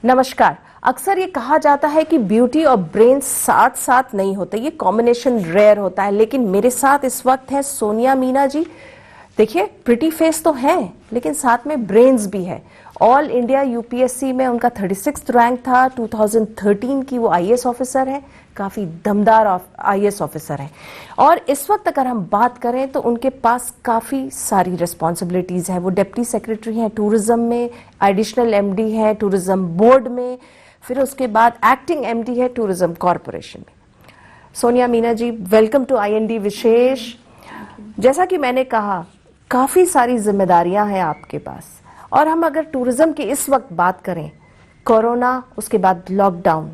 नमस्कार। अक्सर ये कहा जाता है कि ब्यूटी और ब्रेन साथ साथ नहीं होते, ये कॉम्बिनेशन रेयर होता है। लेकिन मेरे साथ इस वक्त है सोनिया मीना जी। देखिए, प्रिटी फेस तो है लेकिन साथ में ब्रेन्स भी है। ऑल इंडिया यूपीएससी में उनका 36th रैंक था। 2013 की वो आईएएस ऑफिसर है, काफी दमदार आईएएस ऑफिसर है। और इस वक्त अगर हम बात करें तो उनके पास काफी सारी रिस्पॉन्सिबिलिटीज है। वो डिप्टी सेक्रेटरी हैं टूरिज्म में, एडिशनल एमडी है टूरिज्म बोर्ड में, फिर उसके बाद एक्टिंग एमडी है टूरिज्म कॉरपोरेशन में। Sonia Meena ji, welcome to IND विशेष। जैसा कि मैंने कहा, काफी सारी जिम्मेदारियां हैं आपके पास। और हम अगर टूरिज्म की इस वक्त बात करें, कोरोना, उसके बाद लॉकडाउन,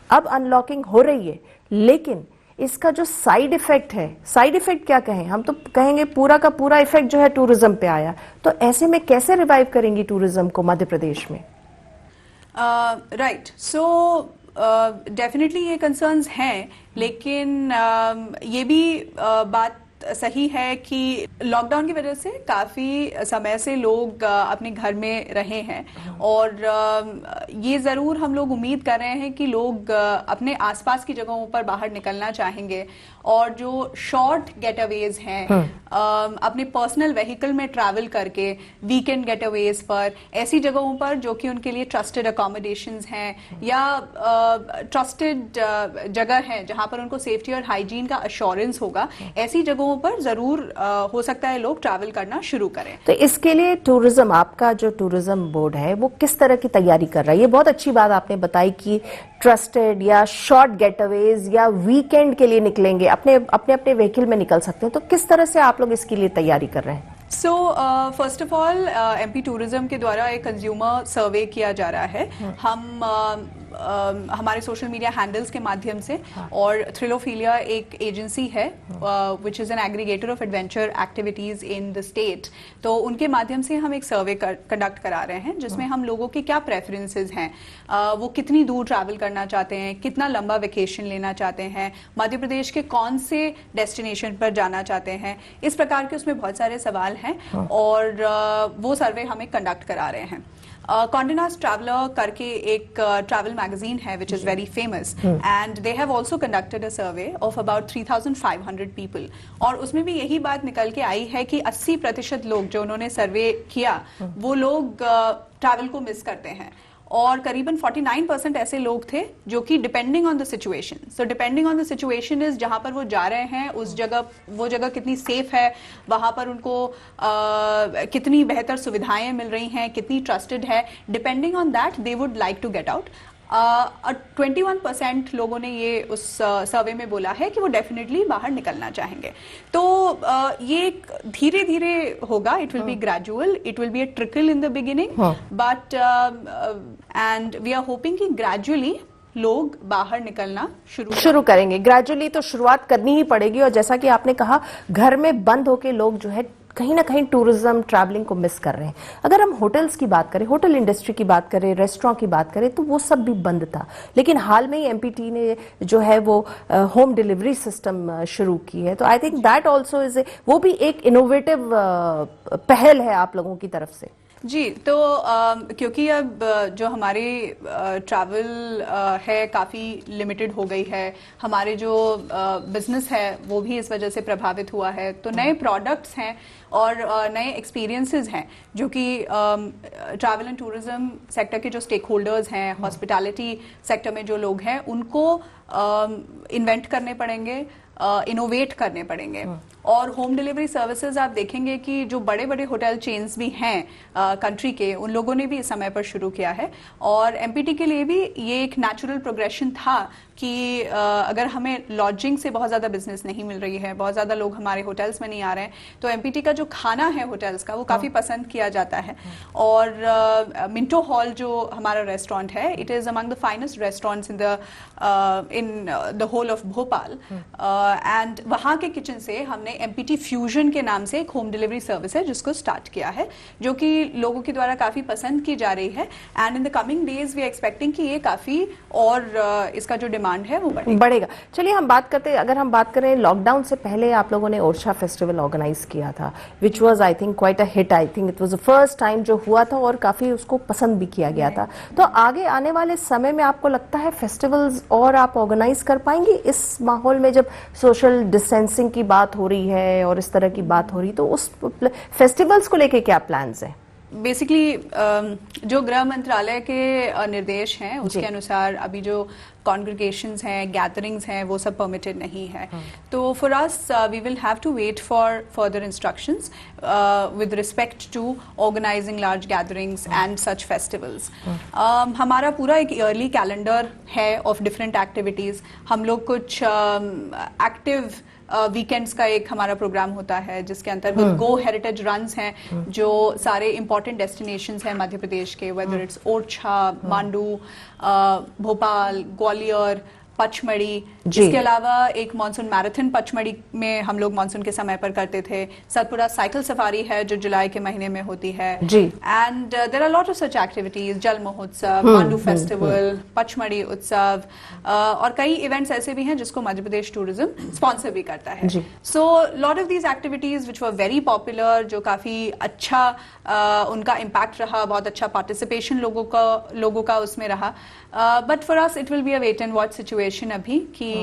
अब अनलॉकिंग हो रही है, लेकिन इसका जो साइड इफेक्ट है, साइड इफेक्ट क्या कहें, हम तो कहेंगे पूरा का पूरा इफेक्ट जो है टूरिज्म पे आया। तो ऐसे में कैसे रिवाइव करेंगी टूरिज्म को मध्य प्रदेश में? राइट, सो डेफिनेटली ये कंसर्न्स हैं, लेकिन ये भी बात सही है कि लॉकडाउन की वजह से काफ़ी समय से लोग अपने घर में रहे हैं। और ये ज़रूर हम लोग उम्मीद कर रहे हैं कि लोग अपने आसपास की जगहों पर बाहर निकलना चाहेंगे। और जो शॉर्ट गेटअवेज हैं, अपने पर्सनल व्हीकल में ट्रैवल करके वीकेंड गेटअवेज पर, ऐसी जगहों पर जो कि उनके लिए ट्रस्टेड अकोमोडेशंस हैं या ट्रस्टेड जगह है जहां पर उनको सेफ्टी और हाइजीन का अश्योरेंस होगा, ऐसी जगहों पर जरूर हो सकता है लोग ट्रैवल करना शुरू करें। तो इसके लिए टूरिज्म, आपका जो टूरिज्म बोर्ड है वो किस तरह की तैयारी कर रहा है? ये बहुत अच्छी बात आपने बताई कि ट्रस्टेड या शॉर्ट गेटअवेज या वीकेंड के लिए निकलेंगे, अपने अपने व्हीकल में निकल सकते हैं। तो किस तरह से आप लोग इसके लिए तैयारी कर रहे हैं? So first of all, MP tourism के द्वारा एक कंज्यूमर सर्वे किया जा रहा है। हम हमारे सोशल मीडिया हैंडल्स के माध्यम से, और थ्रिलोफिलिया एक एजेंसी है which is an aggregator of adventure activities in the state, तो उनके माध्यम से हम एक सर्वे कंडक्ट करा रहे हैं जिसमें हम लोगों के क्या प्रेफरेंसेस हैं, वो कितनी दूर ट्रैवल करना चाहते हैं, कितना लंबा वेकेशन लेना चाहते हैं, मध्य प्रदेश के कौन से डेस्टिनेशन पर जाना चाहते हैं, इस प्रकार के उसमें बहुत सारे सवाल हैं। और वो सर्वे हमें कंडक्ट करा रहे हैं। Condé Nast Traveler करके एक ट्रैवल मैगजीन है which is very famous, and they have also conducted a survey of about 3,500 people, और उसमें भी यही बात निकल के आई है कि 80% लोग जो उन्होंने सर्वे किया वो लोग ट्रैवल को मिस करते हैं। और करीबन 49% ऐसे लोग थे जो कि depending on the situation, so depending on the situation is जहां पर वो जा रहे हैं उस जगह, वो जगह कितनी सेफ है, वहां पर उनको कितनी बेहतर सुविधाएं मिल रही हैं, कितनी ट्रस्टेड है, depending on that they would like to get out. 21% लोगों ने ये उस सर्वे में बोला है कि वो डेफिनेटली बाहर निकलना चाहेंगे। तो ये धीरे धीरे होगा, it will be gradual, it will be a trickle in the beginning, but and we are hoping कि ग्रेजुअली लोग बाहर निकलना शुरू करेंगे। ग्रेजुअली तो शुरुआत करनी ही पड़ेगी। और जैसा कि आपने कहा, घर में बंद होके लोग जो है कहीं ना कहीं टूरिज्म, ट्रैवलिंग को मिस कर रहे हैं। अगर हम होटल्स की बात करें, होटल इंडस्ट्री की बात करें, रेस्टोरेंट की बात करें, तो वो सब भी बंद था। लेकिन हाल में ही एमपीटी ने जो है वो होम डिलीवरी सिस्टम शुरू की है। तो I think that also is वो भी एक इनोवेटिव पहल है आप लोगों की तरफ से। जी, तो क्योंकि अब जो हमारी ट्रैवल है काफ़ी लिमिटेड हो गई है, हमारे जो बिजनेस है वो भी इस वजह से प्रभावित हुआ है, तो नए प्रोडक्ट्स हैं और नए एक्सपीरियंसेस हैं जो कि ट्रैवल एंड टूरिज्म सेक्टर के जो स्टेक होल्डर्स हैं, हॉस्पिटैलिटी सेक्टर में जो लोग हैं, उनको इन्वेंट करने पड़ेंगे, इनोवेट करने पड़ेंगे। और होम डिलीवरी सर्विसेज आप देखेंगे कि जो बड़े बड़े होटल चेन्स भी हैं कंट्री के, उन लोगों ने भी इस समय पर शुरू किया है। और एमपीटी के लिए भी ये एक नेचुरल प्रोग्रेशन था कि अगर हमें लॉजिंग से बहुत ज़्यादा बिजनेस नहीं मिल रही है, बहुत ज़्यादा लोग हमारे होटल्स में नहीं आ रहे हैं, तो एमपीटी का जो खाना है होटल्स का वो काफ़ी पसंद किया जाता है। और मिंटो हॉल जो हमारा रेस्टोरेंट है, it is among the finest restaurants in the whole of Bhopal, and वहाँ के किचन से हमने हमने MPT फ्यूजन के नाम से एक होम डिलीवरी सर्विस है जिसको स्टार्ट किया है, जो कि लोगों के द्वारा काफी पसंद की जा रही है। And in the coming days we are expecting कि ये काफी और इसका जो डिमांड है वो बढ़ेगा। चलिए हम बात करते हैं, अगर हम बात करें लॉकडाउन से पहले आप लोगों ने ओरछा फेस्टिवल ऑर्गेनाइज किया था, which was I think quite a hit. I think it was the first time जो हुआ था और काफी उसको पसंद भी किया गया था। तो आगे आने वाले समय में आपको लगता है फेस्टिवल्स और आप ऑर्गेनाइज कर पाएंगे इस माहौल में, जब सोशल डिस्टेंसिंग की बात हो रही है और इस तरह की बात हो रही, तो उस फेस्टिवल्स को लेके क्या प्लान्स हैं? बेसिकली जो गृह मंत्रालय के निर्देश हैं उसके अनुसार अभी जो कॉन्ग्रीगेशंस हैं, गैदरिंग्स हैं, वो सब परमिटेड नहीं है। तो for us we will have to wait for further instructions with respect to organising large gatherings and such festivals. हमारा पूरा एक ईयरली कैलेंडर है ऑफ डिफरेंट एक्टिविटीज। हम लोग कुछ एक्टिव वीकेंड्स का एक हमारा प्रोग्राम होता है जिसके अंतर्गत गो हेरिटेज रन्स हैं जो सारे इंपॉर्टेंट डेस्टिनेशंस हैं मध्य प्रदेश के, वेदर इट्स ओरछा, मांडू, भोपाल, ग्वालियर, पचमढ़ी। इसके अलावा एक मानसून मैराथन पचमढ़ी में हम लोग मानसून के समय पर करते थे। सतपुरा साइकिल सफारी है जो जुलाई के महीने में होती है। And there are lot of such activities, Jal Mahotsav, Mandu festival, Pachmarhi उत्सव और कई इवेंट्स ऐसे भी हैं जिसको मध्य प्रदेश टूरिज्म स्पॉन्सर भी करता है। So lot of these activities which were very popular, जो काफी अच्छा उनका इम्पैक्ट रहा, बहुत अच्छा पार्टिसिपेशन लोगों का उसमें रहा। But for us it will be a wait and watch situation अभी कि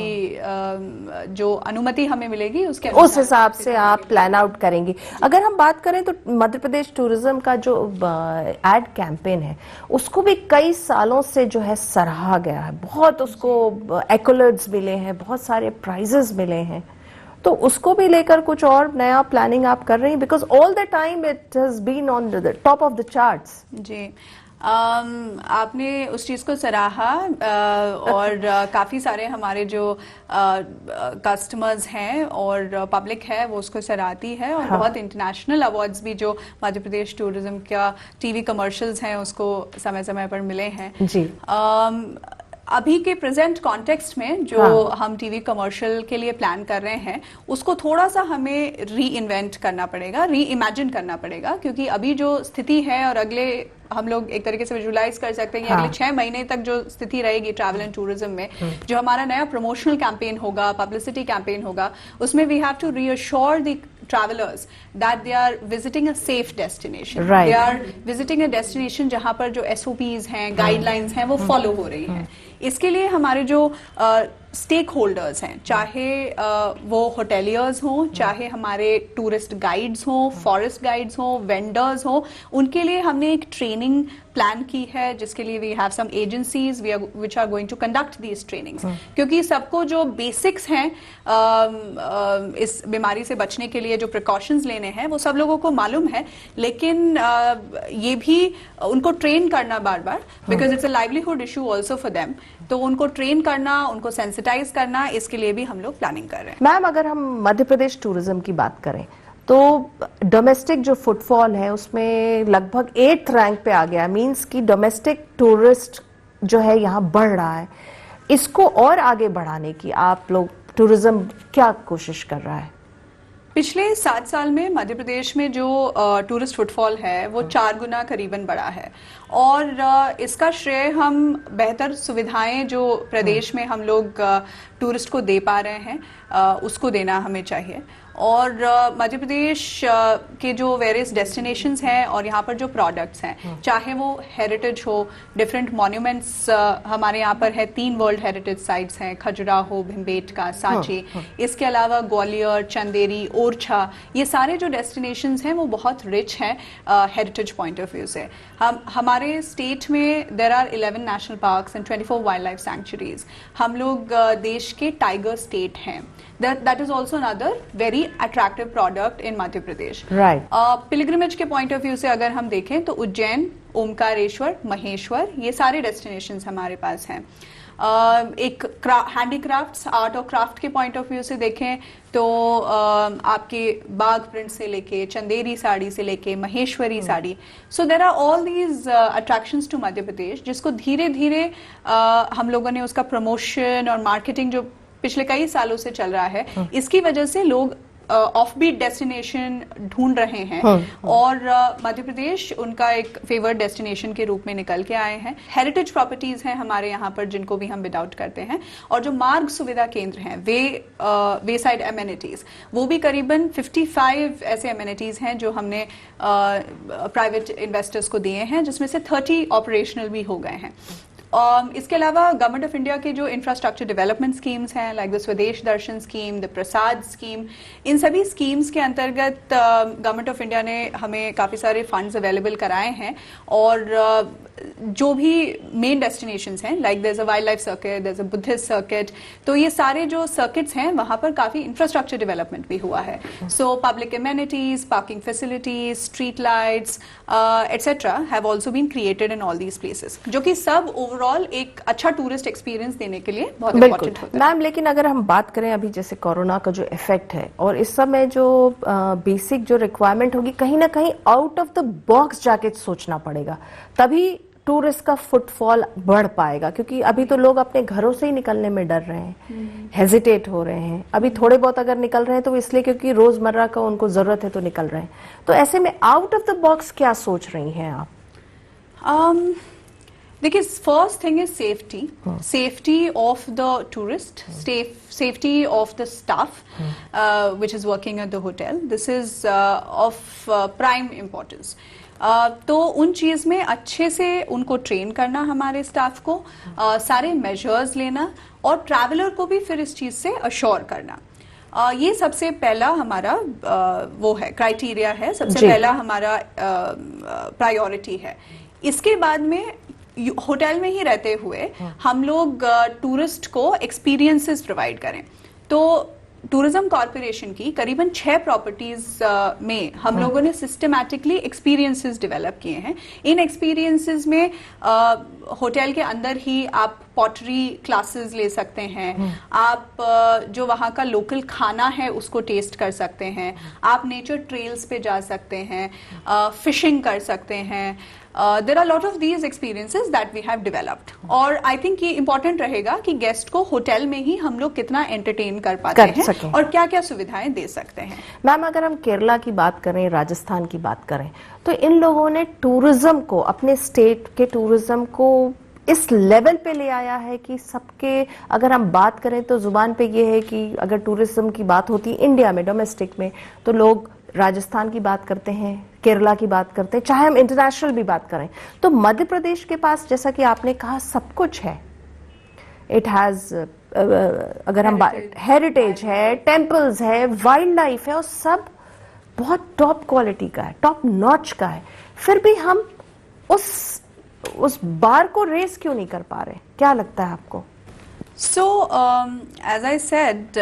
जो अनुमति हमें मिलेगी उसके उस हिसाब से आप प्लान आउट करेंगे। अगर हम बात करें तो मध्य प्रदेश टूरिज्म का जो एड कैंपेन है उसको भी कई सालों से जो है सराहा गया है, बहुत उसको एक्कोलर्ड्स मिले हैं, बहुत सारे प्राइजेस मिले हैं, तो उसको भी लेकर कुछ और नया प्लानिंग आप कर रही हैं? Because all the time it has been on the top of the charts. जी, आपने उस चीज़ को सराहा और काफ़ी सारे हमारे जो कस्टमर्स हैं और पब्लिक है वो उसको सराहती है और बहुत इंटरनेशनल अवार्ड्स भी जो मध्य प्रदेश टूरिज्म का टीवी कमर्शियल्स हैं उसको समय समय पर मिले हैं। जी, अभी के प्रेजेंट कॉन्टेक्स्ट में जो हम टीवी कमर्शियल के लिए प्लान कर रहे हैं उसको थोड़ा सा हमें री इन्वेंट करना पड़ेगा, री इमेजिन करना पड़ेगा, क्योंकि अभी जो स्थिति है और अगले हम लोग एक तरीके से विजुलाइज कर सकते हैं कि अगले 6 महीने तक जो स्थिति रहेगी ट्रैवल एंड टूरिज्म में, जो हमारा नया प्रमोशनल कैंपेन होगा, पब्लिसिटी कैंपेन होगा, उसमें we have to reassure the travelers that they are visiting a safe destination, they are visiting a destination जहां पर जो SOPs हैं, गाइडलाइंस हैं, वो फॉलो हो रही हैं। इसके लिए हमारे जो स्टेक होल्डर्स हैं, चाहे वो होटेलियर्स हों, चाहे हमारे टूरिस्ट गाइड्स हों, फॉरेस्ट गाइड्स हों, वेंडर्स हों, उनके लिए हमने एक ट्रेनिंग प्लान की है जिसके लिए we have some agencies which are going to conduct these trainings, क्योंकि सबको जो बेसिक्स हैं इस बीमारी से बचने के लिए जो प्रिकॉशंस लेने हैं वो सब लोगों को मालूम है, लेकिन ये भी उनको ट्रेन करना बार बार, because it's a livelihood issue also for them, तो उनको ट्रेन करना, उनको सेंसिटाइज करना, इसके लिए भी हम लोग प्लानिंग कर रहे हैं। मैम, अगर हम मध्य प्रदेश टूरिज्म की बात करें तो डोमेस्टिक जो फुटफॉल है उसमें लगभग 8th रैंक पे आ गया, मींस कि डोमेस्टिक टूरिस्ट जो है यहाँ बढ़ रहा है। इसको और आगे बढ़ाने की आप लोग टूरिज्म क्या कोशिश कर रहा है? पिछले 7 साल में मध्य प्रदेश में जो टूरिस्ट फुटफॉल है वो 4 गुना करीबन बढ़ा है और इसका श्रेय हम बेहतर सुविधाएं जो प्रदेश में हम लोग टूरिस्ट को दे पा रहे हैं उसको देना हमें चाहिए। और मध्य प्रदेश के जो वेरियस डेस्टिनेशंस हैं और यहाँ पर जो प्रोडक्ट्स हैं, चाहे वो हेरिटेज हो, डिफरेंट मॉन्यूमेंट्स हमारे यहाँ पर है 3 वर्ल्ड हेरिटेज साइट्स हैं, खजुराहो, भीमबेटका, सांची, इसके अलावा ग्वालियर, चंदेरी, ओरछा, ये सारे जो डेस्टिनेशंस हैं वो बहुत रिच हैं हेरिटेज पॉइंट ऑफ व्यू से। हमारे स्टेट में there are 11 national parks and 24 wild life sanctuaries. हम लोग देश के टाइगर स्टेट हैं। That is also another very attractive product in Madhya Pradesh. Right. Pilgrimage के पॉइंट ऑफ व्यू से अगर हम देखें तो उज्जैन, ओमकारेश्वर, महेश्वर, ये सारे डेस्टिनेशंस हमारे पास हैं। एक हैंडीक्राफ्ट्स, आर्ट और क्राफ्ट के पॉइंट ऑफ व्यू से देखें तो आपके बाग प्रिंट से लेके, चंदेरी साड़ी से लेके, Maheshwari sari, so there are all these attractions to Madhya Pradesh, जिसको धीरे धीरे हम लोगों ने उसका प्रमोशन और मार्केटिंग जो पिछले कई सालों से चल रहा है, इसकी वजह से लोग ऑफ बीट डेस्टिनेशन ढूंढ रहे हैं और मध्य प्रदेश उनका एक फेवर्ड डेस्टिनेशन के रूप में निकल के आए हैं। हेरिटेज प्रॉपर्टीज हैं हमारे यहाँ पर जिनको भी हम विदाउट करते हैं, और जो मार्ग सुविधा केंद्र हैं वे साइड एमेनिटीज, वो भी करीबन 55 ऐसे एमेनिटीज हैं जो हमने प्राइवेट इन्वेस्टर्स को दिए हैं, जिसमें से 30 ऑपरेशनल भी हो गए हैं। इसके अलावा गवर्नमेंट ऑफ इंडिया के जो इंफ्रास्ट्रक्चर डेवलपमेंट स्कीम्स हैं, लाइक द स्वदेश दर्शन स्कीम, द प्रसाद स्कीम, इन सभी स्कीम्स के अंतर्गत गवर्नमेंट ऑफ इंडिया ने हमें काफ़ी सारे फंड्स अवेलेबल कराए हैं। और जो भी मेन डेस्टिनेशंस हैं, like there is a wild life circuit, there is a Buddhist circuit, तो ये सारे जो सर्किट्स हैं वहाँ पर काफ़ी इंफ्रास्ट्रक्चर डेवलपमेंट भी हुआ है। So public amenities, parking facilities, street lights etcetera have also been created in all these places, जो कि सब ओवरऑल एक अच्छा टूरिस्ट एक्सपीरियंस देने के लिए बहुत इंपॉर्टेंट होता है। मैम, लेकिन अगर हम बात करें अभी जैसे कोरोना का जो इफेक्ट है और इस समय जो बेसिक जो रिक्वायरमेंट होगी, कहीं ना कहीं आउट ऑफ द बॉक्स जाके सोचना पड़ेगा, तभी टूरिस्ट का फुटफॉल बढ़ पाएगा। क्योंकि अभी तो लोग अपने घरों से ही निकलने में डर रहे हैं, हेजिटेट हो रहे हैं। अभी थोड़े बहुत अगर निकल रहे हैं तो इसलिए क्योंकि रोजमर्रा का उनको जरूरत है तो निकल रहे हैं। तो ऐसे में आउट ऑफ द बॉक्स क्या सोच रही हैं आप? देखिए, first thing is safety, safety of the tourist, safety of the staff which is working at the hotel. This is of prime importance. तो उन चीज में अच्छे से उनको ट्रेन करना, हमारे स्टाफ को सारे मेजर्स लेना, और ट्रैवलर को भी फिर इस चीज से अश्योर करना। ये सबसे पहला हमारा वो है, क्राइटेरिया है, सबसे पहला हमारा प्रायोरिटी है। इसके बाद में होटल में ही रहते हुए हम लोग टूरिस्ट को एक्सपीरियंसेस प्रोवाइड करें। तो टूरिज्म कॉर्पोरेशन की करीबन 6 प्रॉपर्टीज में हम लोगों ने सिस्टमैटिकली एक्सपीरियंसेस डेवलप किए हैं। इन एक्सपीरियंसेस में होटल के अंदर ही आप पॉटरी क्लासेस ले सकते हैं, आप जो वहाँ का लोकल खाना है उसको टेस्ट कर सकते हैं, आप नेचर ट्रेल्स पे जा सकते हैं, फिशिंग कर सकते हैं। There are a lot of these experiences that we have developed, और I think ये important रहेगा कि गेस्ट को होटल में ही हम लोग कितना एंटरटेन कर पाते हैं और क्या क्या सुविधाएं दे सकते हैं। मैम, अगर हम केरला की बात करें, राजस्थान की बात करें, तो इन लोगों ने टूरिज्म को, अपने स्टेट के टूरिज्म को इस लेवल पे ले आया है कि सबके, अगर हम बात करें तो जुबान पे ये है कि अगर टूरिज्म की बात होती है इंडिया में, डोमेस्टिक में, तो लोग राजस्थान की बात करते हैं, केरला की बात करते हैं, चाहे हम इंटरनेशनल भी बात करें। तो मध्य प्रदेश के पास, जैसा कि आपने कहा, सब कुछ है। इट हैज, अगर हम हेरिटेज है, टेम्पल्स है, वाइल्ड लाइफ है, और सब बहुत टॉप क्वालिटी का है, टॉप नॉच का है। फिर भी हम उस बार को रेस क्यों नहीं कर पा रहे? क्या लगता है आपको? So as I said,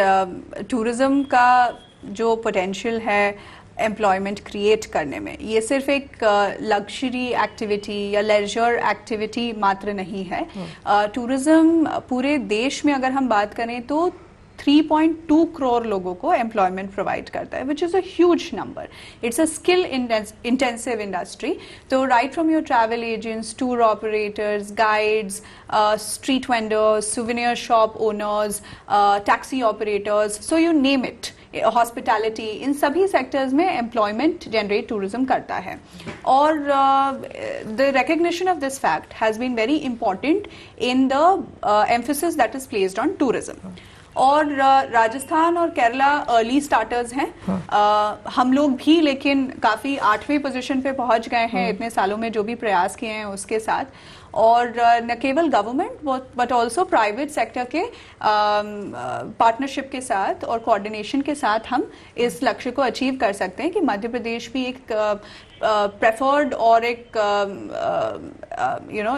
tourism का जो पोटेंशियल है एम्प्लॉयमेंट क्रिएट करने में, ये सिर्फ एक लग्जरी एक्टिविटी या लेजर एक्टिविटी मात्र नहीं है। टूरिज्म पूरे देश में अगर हम बात करें तो 3.2 करोड़ लोगों को एम्प्लॉयमेंट प्रोवाइड करता है, which is a huge number. It's a skill intensive industry. तो right from your travel agents, tour operators, guides, street vendors, souvenir shop owners, taxi operators, so you name it, hospitality, इन सभी sectors में employment generate tourism करता है। और the recognition of this fact has been very important in the emphasis that is placed on tourism. और राजस्थान और Kerala early starters हैं। हम लोग भी लेकिन काफ़ी 8वीं पोजीशन पे पहुंच गए हैं इतने सालों में जो भी प्रयास किए हैं उसके साथ। और न केवल government but also private sector के पार्टनरशिप के साथ और कोऑर्डिनेशन के साथ हम इस लक्ष्य को अचीव कर सकते हैं कि मध्य प्रदेश भी एक प्रेफर्ड और एक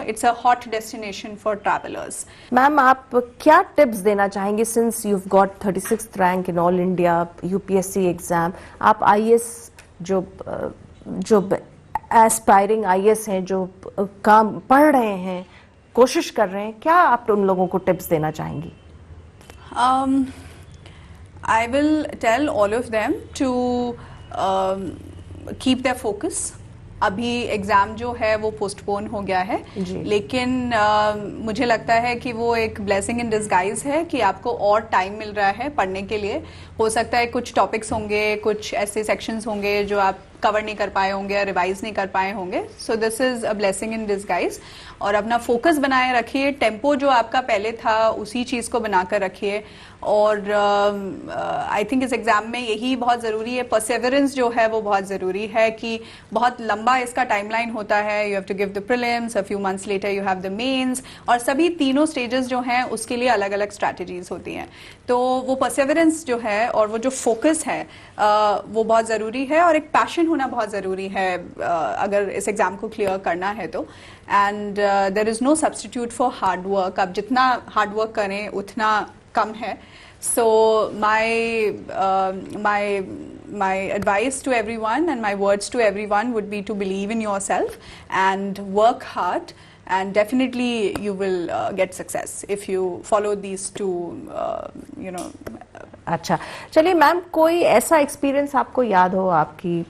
it's a hot destination for travellers. Ma'am, आप क्या टिप्स देना चाहेंगे, since you got 36th rank in all India UPSC exam, आप आईएएस जो एस्पायरिंग आईएएस हैं, जो काम पढ़ रहे हैं, कोशिश कर रहे हैं, क्या आप उन लोगों को टिप्स देना चाहेंगी? I will tell all of them to keep their focus अभी एग्जाम जो है वो पोस्टपोन हो गया है, जी। लेकिन मुझे लगता है कि वो एक ब्लेसिंग इन डिस्गाइज है कि आपको और टाइम मिल रहा है पढ़ने के लिए। हो सकता है कुछ टॉपिक्स होंगे, कुछ ऐसे सेक्शंस होंगे जो आप कवर नहीं कर पाए होंगे या रिवाइज नहीं कर पाए होंगे। So this is a blessing in disguise. और अपना फोकस बनाए रखिए, टेम्पो जो आपका पहले था उसी चीज़ को बनाकर रखिए। और आई थिंक इस एग्जाम में यही बहुत ज़रूरी है, परसेवरेंस जो है वो बहुत ज़रूरी है कि बहुत लंबा इसका टाइमलाइन होता है। You have to give the prelims, a few months later you have the mains, और सभी तीनों स्टेजेस जो हैं उसके लिए अलग अलग स्ट्रैटेजीज होती हैं। तो वो परसेवरेंस जो है और वो जो फोकस है वो बहुत ज़रूरी है, और एक पैशन होना बहुत ज़रूरी है अगर इस एग्ज़ाम को क्लियर करना है तो। And there is no substitute for hard work. आप जितना हार्ड वर्क करें उतना कम है। So my advice to everyone and my words to everyone would be to believe in yourself and work hard, and definitely you will get success if you follow these two अच्छा, चलिए ma'am, कोई ऐसा experience आपको याद हो आपकी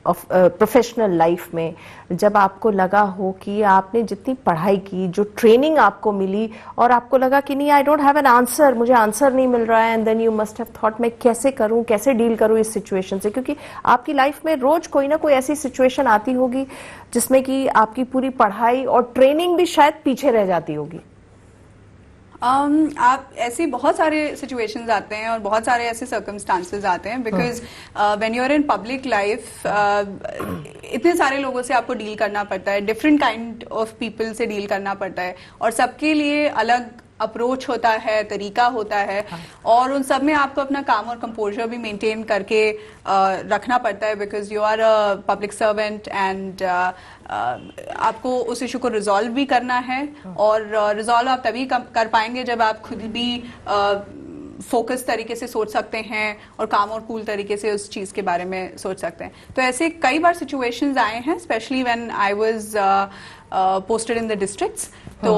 professional life में जब आपको लगा हो कि आपने जितनी पढ़ाई की, जो ट्रेनिंग आपको मिली, और आपको लगा कि नहीं, I don't have an answer, मुझे आंसर नहीं मिल रहा है, and then you must have thought मैं कैसे करूं, कैसे डील करूं इस सिचुएशन से? क्योंकि आपकी लाइफ में रोज कोई ना कोई ऐसी सिचुएशन आती होगी जिसमें कि आपकी पूरी पढ़ाई और ट्रेनिंग भी शायद पीछे रह जाती होगी। आप ऐसे बहुत सारे सिचुएशंस आते हैं और बहुत सारे ऐसे सर्कमस्टांसेस आते हैं, because when you are in public life इतने सारे लोगों से आपको डील करना पड़ता है, डिफरेंट काइंड ऑफ पीपल से डील करना पड़ता है, और सबके लिए अलग अप्रोच होता है, तरीका होता है, और उन सब में आपको अपना काम और कंपोजर भी मेंटेन करके रखना पड़ता है, because you are a public servant, and आपको उस इशू को रिजॉल्व भी करना है। और रिजॉल्व आप तभी कर पाएंगे जब आप खुद भी फोकस तरीके से सोच सकते हैं और काम और कूल तरीके से उस चीज़ के बारे में सोच सकते हैं। तो ऐसे कई बार सिचुएशंस आए हैं, specially when I was posted in the districts. तो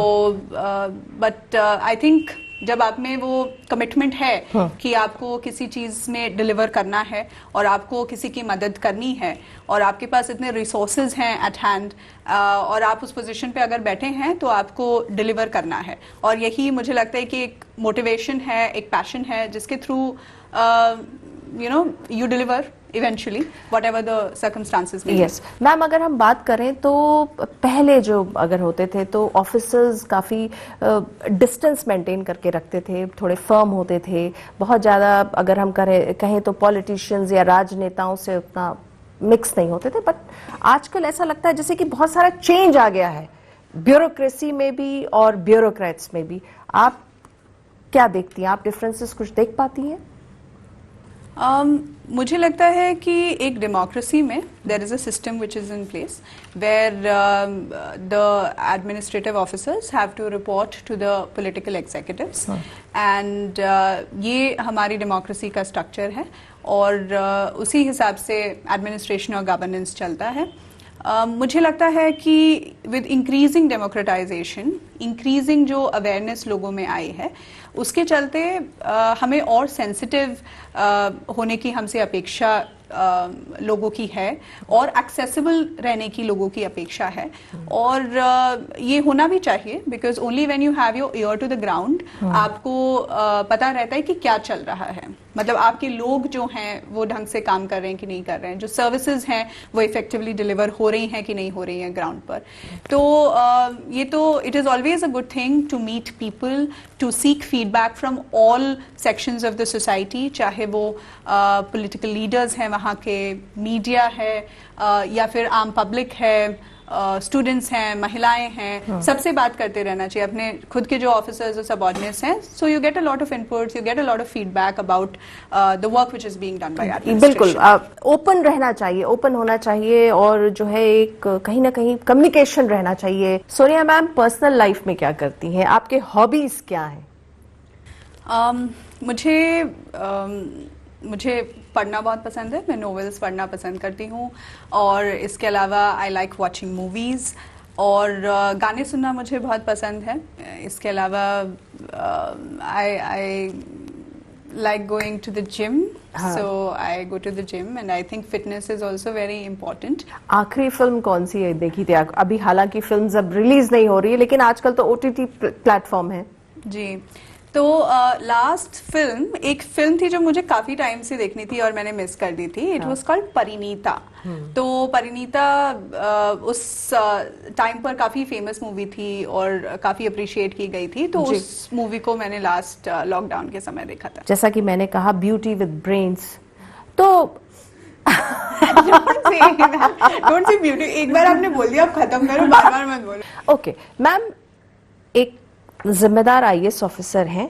बट आई थिंक जब आप में वो कमिटमेंट है कि आपको किसी चीज में डिलीवर करना है और आपको किसी की मदद करनी है, और आपके पास इतने रिसोर्सेज हैं एट हैंड, और आप उस पोजीशन पे अगर बैठे हैं तो आपको डिलीवर करना है। और यही मुझे लगता है कि एक मोटिवेशन है, एक पैशन है, जिसके through you deliver eventually whatever the circumstances may be. Yes, ma'am, अगर हम बात करें तो पहले जो अगर होते थे तो ऑफिसर्स काफ़ी डिस्टेंस मेंटेन करके रखते थे, थोड़े फर्म होते थे, बहुत ज़्यादा अगर हम कहें तो पॉलिटिशियंस या राजनेताओं से उतना मिक्स नहीं होते थे। बट आजकल ऐसा लगता है जैसे कि बहुत सारा चेंज आ गया है ब्यूरोक्रेसी में भी और ब्यूरोक्रेट्स में भी। आप क्या देखती हैं? आप डिफरेंसेस कुछ देख पाती हैं? मुझे लगता है कि एक डेमोक्रेसी में there is a system which is in place where the administrative officers have to report to the political executives, and ये हमारी डेमोक्रेसी का स्ट्रक्चर है, और उसी हिसाब से एडमिनिस्ट्रेशन और गवर्नेंस चलता है। मुझे लगता है कि विद इंक्रीजिंग डेमोक्रेटाइजेशन, इंक्रीजिंग जो अवेयरनेस लोगों में आई है, उसके चलते हमें और सेंसिटिव होने की हमसे अपेक्षा लोगों की है, और एक्सेसिबल रहने की लोगों की अपेक्षा है। और ये होना भी चाहिए, because only when you have your ear to the ground आपको पता रहता है कि क्या चल रहा है, मतलब आपके लोग जो हैं वो ढंग से काम कर रहे हैं कि नहीं कर रहे हैं, जो सर्विसेज हैं वो इफेक्टिवली डिलीवर हो रही हैं कि नहीं हो रही हैं ग्राउंड पर। तो ये तो it is always a good thing to meet people, to seek feedback from all sections of the society, चाहे वो पॉलिटिकल लीडर्स हैं, वहाँ के मीडिया है, या फिर आम पब्लिक है, स्टूडेंट्स हैं, महिलाएं हैं, सबसे बात करते रहना चाहिए, अपने खुद के जो ऑफिसर्स और सबऑर्डिनेट्स हैं। So you get a lot of inputs, you get a lot of feedback about the work which is being done by administration. बिल्कुल, ओपन रहना चाहिए, ओपन होना चाहिए, और जो है एक कहीं ना कहीं कम्युनिकेशन रहना चाहिए। सोनिया मैम, पर्सनल लाइफ में क्या करती हैं? आपके हॉबीज क्या हैं? मुझे पढ़ना बहुत पसंद है, मैं नॉवेल्स पढ़ना पसंद करती हूँ, और इसके अलावा आई लाइक वॉचिंग मूवीज़, और गाने सुनना मुझे बहुत पसंद है। इसके अलावा आई like going to the gym. So I go to the gym and I think fitness is also very important. आखिरी फिल्म कौन सी है देखी थी अभी? हालांकि फिल्म्स अब रिलीज नहीं हो रही है, लेकिन आजकल तो ओटीटी प्लेटफॉर्म है। जी, तो लास्ट फिल्म, एक फिल्म थी जो मुझे काफी टाइम से देखनी थी और मैंने मिस कर दी थी। It was called Parineeta. तो परिणीता उस टाइम पर काफी फेमस मूवी थी और काफी अप्रिशिएट की गई थी, तो उस मूवी को मैंने लास्ट लॉकडाउन के समय देखा था। जैसा कि मैंने कहा, ब्यूटी विद ब्रेन्स, तो डोंट से ब्यूटी, एक बार आपने बोल दिया, आप खत्म करो, बार बार मत बोलो। ओके मैम, एक जिम्मेदार आईएएस ऑफिसर हैं,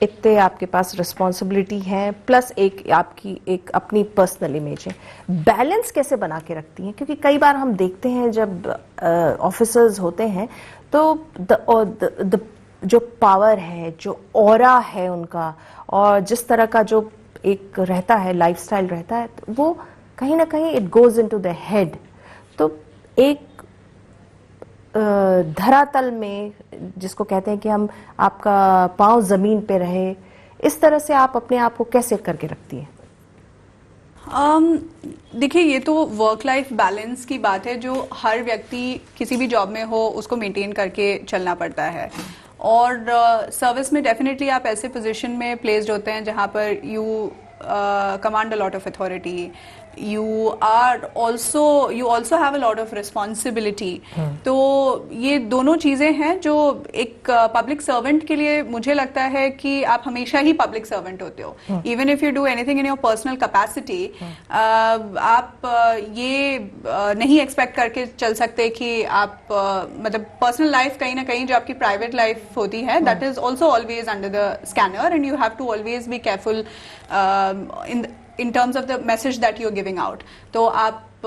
इतने आपके पास रिस्पॉन्सिबिलिटी है, प्लस एक आपकी एक अपनी पर्सनल इमेज है, बैलेंस कैसे बना के रखती हैं? क्योंकि कई बार हम देखते हैं जब ऑफिसर्स होते हैं तो द जो पावर है, जो ऑरा है उनका, और जिस तरह का जो एक रहता है, लाइफस्टाइल रहता है, तो वो कहीं ना कहीं it goes into the head. तो एक धरातल में, जिसको कहते हैं कि हम, आपका पांव जमीन पे रहे, इस तरह से आप अपने आप को कैसे करके रखती हैं? देखिए, ये तो वर्क लाइफ बैलेंस की बात है जो हर व्यक्ति किसी भी जॉब में हो उसको मेंटेन करके चलना पड़ता है। और सर्विस में डेफिनेटली आप ऐसे पोजीशन में प्लेस्ड होते हैं जहां पर you command a lot of authority, you also have a lot of responsibility। तो ये दोनों चीजें हैं जो एक पब्लिक सर्वेंट के लिए, मुझे लगता है कि आप हमेशा ही पब्लिक सर्वेंट होते हो। Even if you do anything in your personal capacity, आप ये नहीं एक्सपेक्ट करके चल सकते कि आप मतलब पर्सनल लाइफ कहीं ना कहीं जो आपकी प्राइवेट लाइफ होती है, that is also always under the scanner and you have to always be careful in terms of the message that you're giving out। तो आप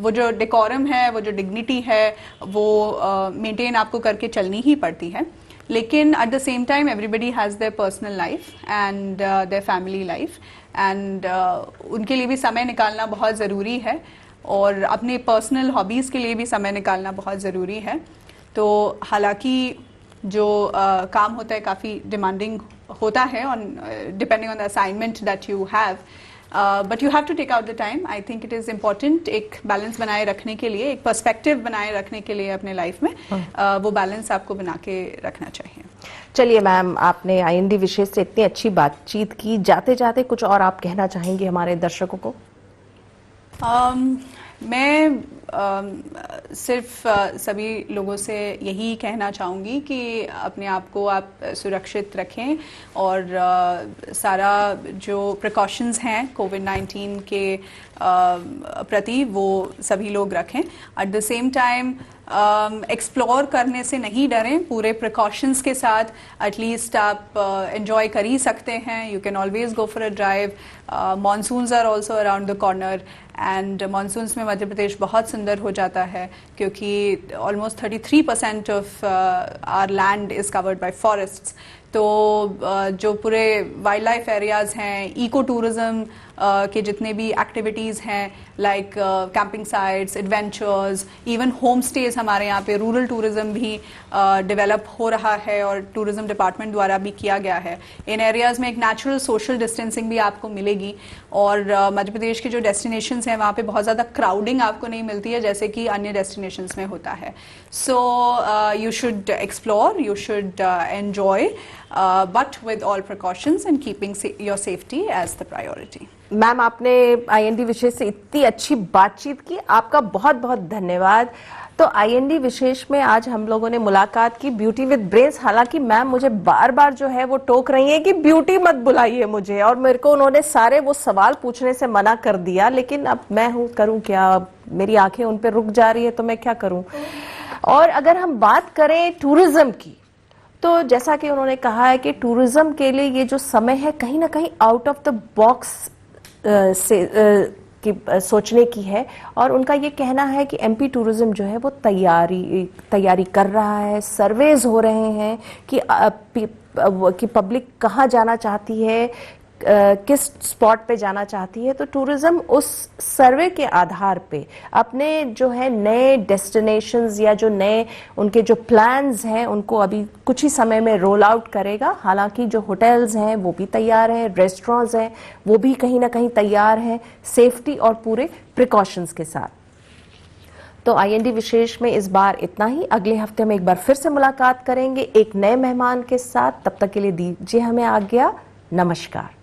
वो जो डेकोरम है, वो जो डिग्निटी है, वो मेंटेन आपको करके चलनी ही पड़ती है। लेकिन at the same time everybody has their personal life and their family life, and उनके लिए भी समय निकालना बहुत ज़रूरी है, और अपने पर्सनल हॉबीज़ के लिए भी समय निकालना बहुत ज़रूरी है। तो हालांकि जो काम होता है काफ़ी डिमांडिंग होता है, on depending on the assignment that you have, but you have to take out the time. I think it is important एक बैलेंस बनाए रखने के लिए, एक पर्सपेक्टिव बनाए रखने के लिए अपने लाइफ में, वो बैलेंस आपको बना के रखना चाहिए। चलिए मैम, आपने आईएनडी विशेष से इतनी अच्छी बातचीत की, जाते जाते कुछ और आप कहना चाहेंगे हमारे दर्शकों को? मैं सिर्फ सभी लोगों से यही कहना चाहूँगी कि अपने आप को आप सुरक्षित रखें, और सारा जो प्रिकॉशंस हैं कोविड-19 के प्रति, वो सभी लोग रखें। At the same time explore करने से नहीं डरें, पूरे प्रिकॉशंस के साथ एटलीस्ट आप एंजॉय कर ही सकते हैं। You can always go for a drive. Monsoons are also around the corner, and monsoons में मध्य प्रदेश बहुत सुंदर हो जाता है, क्योंकि almost 33% of our land is covered by forests. तो जो पूरे वाइल्ड लाइफ एरियाज़ हैं, इको टूरिज़्म के जितने भी एक्टिविटीज़ हैं, like camping sites, adventures, even home stays, हमारे यहाँ पे रूरल टूरिज़्म भी डेवलप हो रहा है और टूरिज़्म डिपार्टमेंट द्वारा भी किया गया है। इन एरियाज़ में एक नेचुरल सोशल डिस्टेंसिंग भी आपको मिलेगी, और मध्य प्रदेश के जो डेस्टिनेशंस हैं वहाँ पे बहुत ज़्यादा क्राउडिंग आपको नहीं मिलती है जैसे कि अन्य डेस्टिनेशंस में होता है। So you should explore, you should enjoy, but with all precautions and keeping your safety as the priority। Ma'am, आपने आईएनडी विशेष से इतनी अच्छी बातचीत की, आपका बहुत बहुत धन्यवाद। तो आईएनडी विशेष में आज हम लोगों ने मुलाकात की ब्यूटी विद ब्रेन्स। हालांकि मैम मुझे बार बार जो है वो टोक रही है कि ब्यूटी मत बुलाइए मुझे, और मेरे को उन्होंने सारे वो सवाल पूछने से मना कर दिया, लेकिन अब मैं करूं क्या, मेरी आंखें उन पर रुक जा रही है, तो मैं क्या करूं। और अगर हम बात करें टूरिज्म की, तो जैसा कि उन्होंने कहा है कि टूरिज्म के लिए ये जो समय है कहीं ना कहीं आउट ऑफ द बॉक्स की सोचने की है, और उनका ये कहना है कि एमपी टूरिज्म जो है वो तैयारी कर रहा है, सर्वेज हो रहे हैं कि पब्लिक कहाँ जाना चाहती है, किस स्पॉट पे जाना चाहती है, तो टूरिज्म उस सर्वे के आधार पे अपने जो है नए डेस्टिनेशंस या जो नए उनके जो प्लान्स हैं उनको अभी कुछ ही समय में रोल आउट करेगा। हालांकि जो होटल्स हैं वो भी तैयार हैं, रेस्टोरेंट्स हैं वो भी कहीं ना कहीं तैयार हैं सेफ्टी और पूरे प्रिकॉशंस के साथ। तो IND विशेष में इस बार इतना ही। अगले हफ्ते में एक बार फिर से मुलाकात करेंगे एक नए मेहमान के साथ। तब तक के लिए दीजिए हमें आज्ञा। नमस्कार।